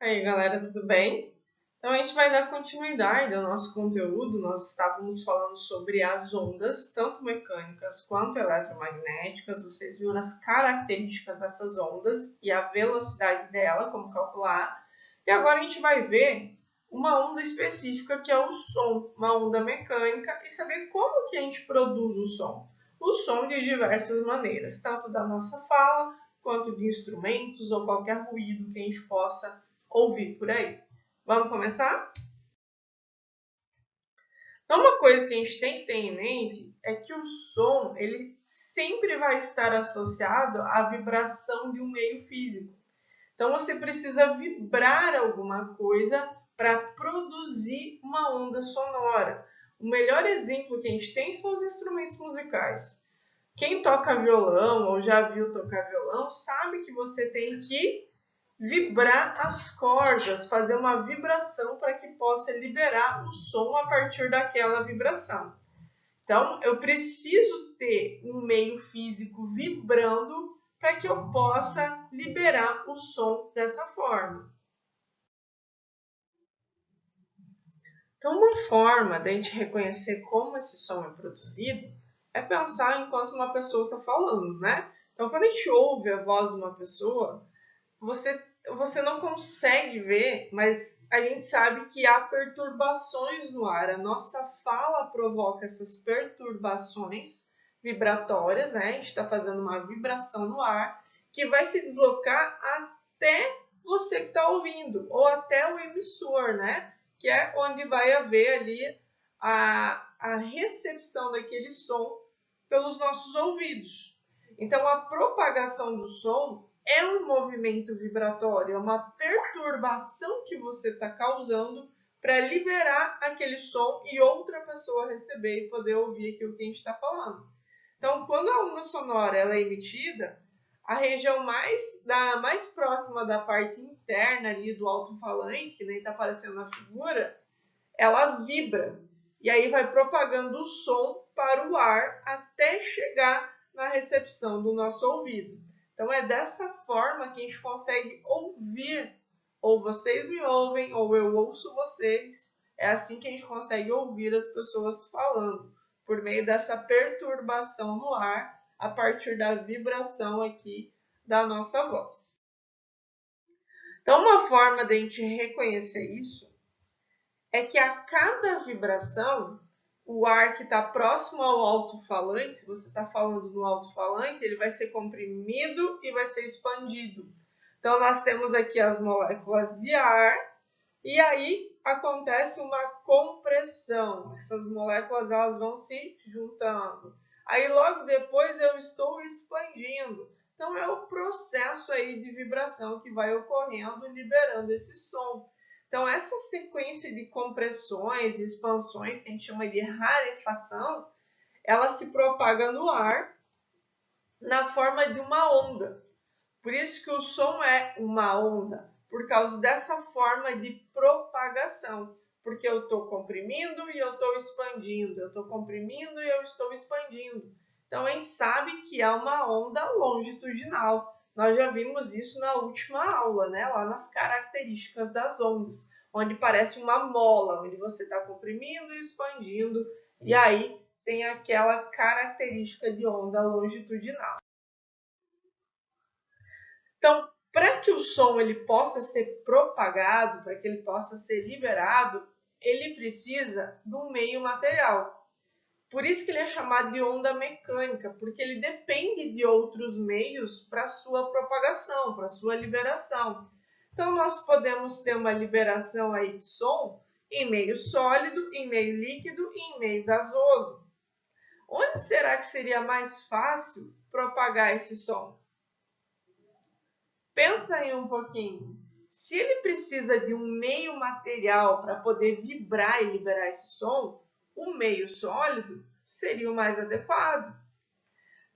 Aí, galera, tudo bem? Então, a gente vai dar continuidade ao nosso conteúdo. Nós estávamos falando sobre as ondas, tanto mecânicas quanto eletromagnéticas. Vocês viram as características dessas ondas e a velocidade dela, como calcular. E agora a gente vai ver uma onda específica, que é o som, uma onda mecânica, e saber como que a gente produz o som. O som de diversas maneiras, tanto da nossa fala, quanto de instrumentos ou qualquer ruído que a gente possa ouvir por aí. Vamos começar? Então, uma coisa que a gente tem que ter em mente é que o som ele sempre vai estar associado à vibração de um meio físico. Então, você precisa vibrar alguma coisa para produzir uma onda sonora. O melhor exemplo que a gente tem são os instrumentos musicais. Quem toca violão ou já viu tocar violão sabe que você tem que vibrar as cordas, fazer uma vibração para que possa liberar o som a partir daquela vibração. Então, eu preciso ter um meio físico vibrando para que eu possa liberar o som dessa forma. Então, uma forma de a gente reconhecer como esse som é produzido é pensar enquanto uma pessoa está falando, né? Então, quando a gente ouve a voz de uma pessoa, você não consegue ver, mas a gente sabe que há perturbações no ar. A nossa fala provoca essas perturbações vibratórias, né? A gente está fazendo uma vibração no ar que vai se deslocar até você que está ouvindo, ou até o emissor, né? Que é onde vai haver ali a recepção daquele som pelos nossos ouvidos. Então, a propagação do som é um movimento vibratório, é uma perturbação que você está causando para liberar aquele som e outra pessoa receber e poder ouvir aquilo que a gente está falando. Então, quando a onda sonora ela é emitida, a região mais próxima da parte interna ali do alto-falante, que nem está aparecendo na figura, ela vibra. E aí vai propagando o som para o ar até chegar na recepção do nosso ouvido. Então é dessa forma que a gente consegue ouvir. Ou vocês me ouvem, ou eu ouço vocês. É assim que a gente consegue ouvir as pessoas falando, por meio dessa perturbação no ar, a partir da vibração aqui da nossa voz. Então, uma forma de a gente reconhecer isso é que a cada vibração, o ar que está próximo ao alto-falante, se você está falando no alto-falante, ele vai ser comprimido e vai ser expandido. Então, nós temos aqui as moléculas de ar, e aí acontece uma compressão. Essas moléculas elas vão se juntando. Aí, logo depois, eu estou expandindo. Então, é o processo aí de vibração que vai ocorrendo, liberando esse som. Então, essa sequência de compressões e expansões, que a gente chama de rarefação, ela se propaga no ar na forma de uma onda. Por isso que o som é uma onda, por causa dessa forma de propagação. Porque eu estou comprimindo e eu estou expandindo, eu estou comprimindo e eu estou expandindo. Então, a gente sabe que é uma onda longitudinal. Nós já vimos isso na última aula, né? Lá nas características das ondas, onde parece uma mola, onde você está comprimindo e expandindo, e aí tem aquela característica de onda longitudinal. Então, para que o som ele possa ser propagado, para que ele possa ser liberado, ele precisa de um meio material. Por isso que ele é chamado de onda mecânica, porque ele depende de outros meios para sua propagação, para sua liberação. Então, nós podemos ter uma liberação aí de som em meio sólido, em meio líquido e em meio gasoso. Onde será que seria mais fácil propagar esse som? Pensa aí um pouquinho. Se ele precisa de um meio material para poder vibrar e liberar esse som, o meio sólido seria o mais adequado.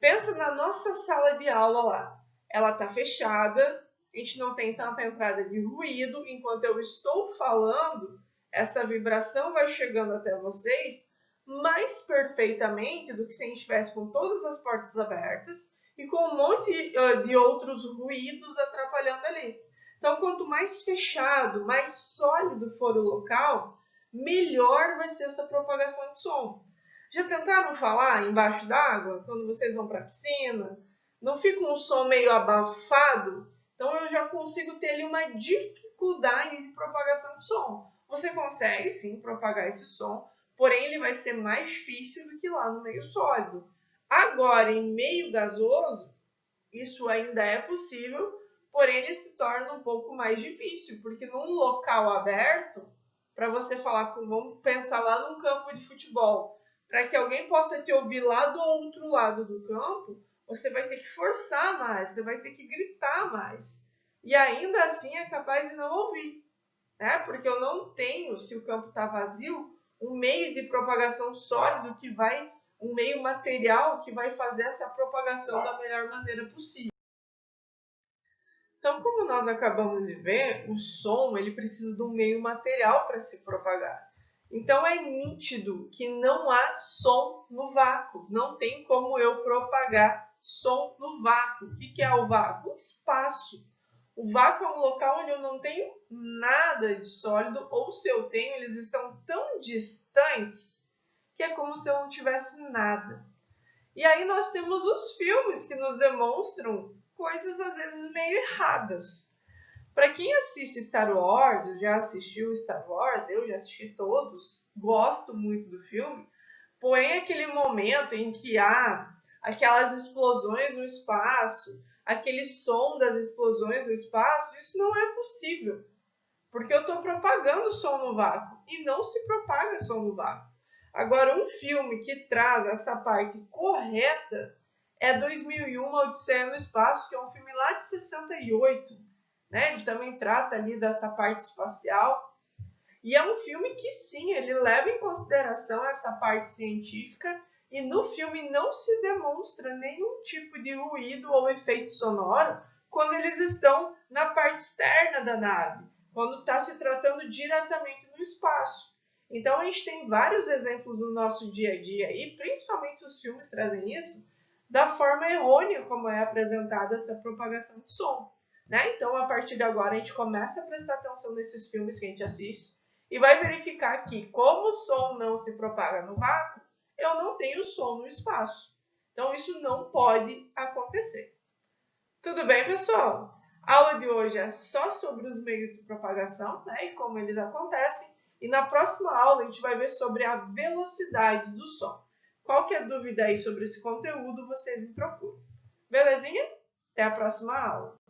Pensa na nossa sala de aula lá. Ela está fechada, a gente não tem tanta entrada de ruído. Enquanto eu estou falando, essa vibração vai chegando até vocês mais perfeitamente do que se a gente estivesse com todas as portas abertas e com um monte de outros ruídos atrapalhando ali. Então, quanto mais fechado, mais sólido for o local, melhor vai ser essa propagação de som. Já tentaram falar embaixo d'água, quando vocês vão para a piscina? Não fica um som meio abafado? Então, eu já consigo ter ali uma dificuldade de propagação de som. Você consegue, sim, propagar esse som, porém ele vai ser mais difícil do que lá no meio sólido. Agora, em meio gasoso, isso ainda é possível, porém ele se torna um pouco mais difícil, porque num local aberto, para você falar com, vamos pensar lá num campo de futebol, para que alguém possa te ouvir lá do outro lado do campo, você vai ter que forçar mais, você vai ter que gritar mais. E ainda assim é capaz de não ouvir, né? Porque eu não tenho, se o campo está vazio, um meio de propagação sólido que vai, um meio material que vai fazer essa propagação da melhor maneira possível. Então, como nós acabamos de ver, o som ele precisa de um meio material para se propagar. Então, é nítido que não há som no vácuo. Não tem como eu propagar som no vácuo. O que é o vácuo? O espaço. O vácuo é um local onde eu não tenho nada de sólido, ou se eu tenho, eles estão tão distantes que é como se eu não tivesse nada. E aí nós temos os filmes que nos demonstram coisas às vezes meio erradas. Para quem assiste Star Wars, eu já assistiu Star Wars, eu já assisti todos, gosto muito do filme, porém aquele momento em que há aquelas explosões no espaço, aquele som das explosões no espaço, isso não é possível, porque eu estou propagando som no vácuo e não se propaga som no vácuo. Agora, um filme que traz essa parte correta é 2001, Odisseia no Espaço, que é um filme lá de 68. Né? Ele também trata ali dessa parte espacial. E é um filme que, sim, ele leva em consideração essa parte científica e no filme não se demonstra nenhum tipo de ruído ou efeito sonoro quando eles estão na parte externa da nave, quando está se tratando diretamente no espaço. Então, a gente tem vários exemplos no nosso dia a dia, e principalmente os filmes trazem isso, da forma errônea como é apresentada essa propagação de som. Né? Então, a partir de agora, a gente começa a prestar atenção nesses filmes que a gente assiste e vai verificar que, como o som não se propaga no vácuo, eu não tenho som no espaço. Então, isso não pode acontecer. Tudo bem, pessoal? A aula de hoje é só sobre os meios de propagação, né, e como eles acontecem. E na próxima aula a gente vai ver sobre a velocidade do som. Qualquer dúvida aí sobre esse conteúdo, vocês me procuram. Belezinha? Até a próxima aula!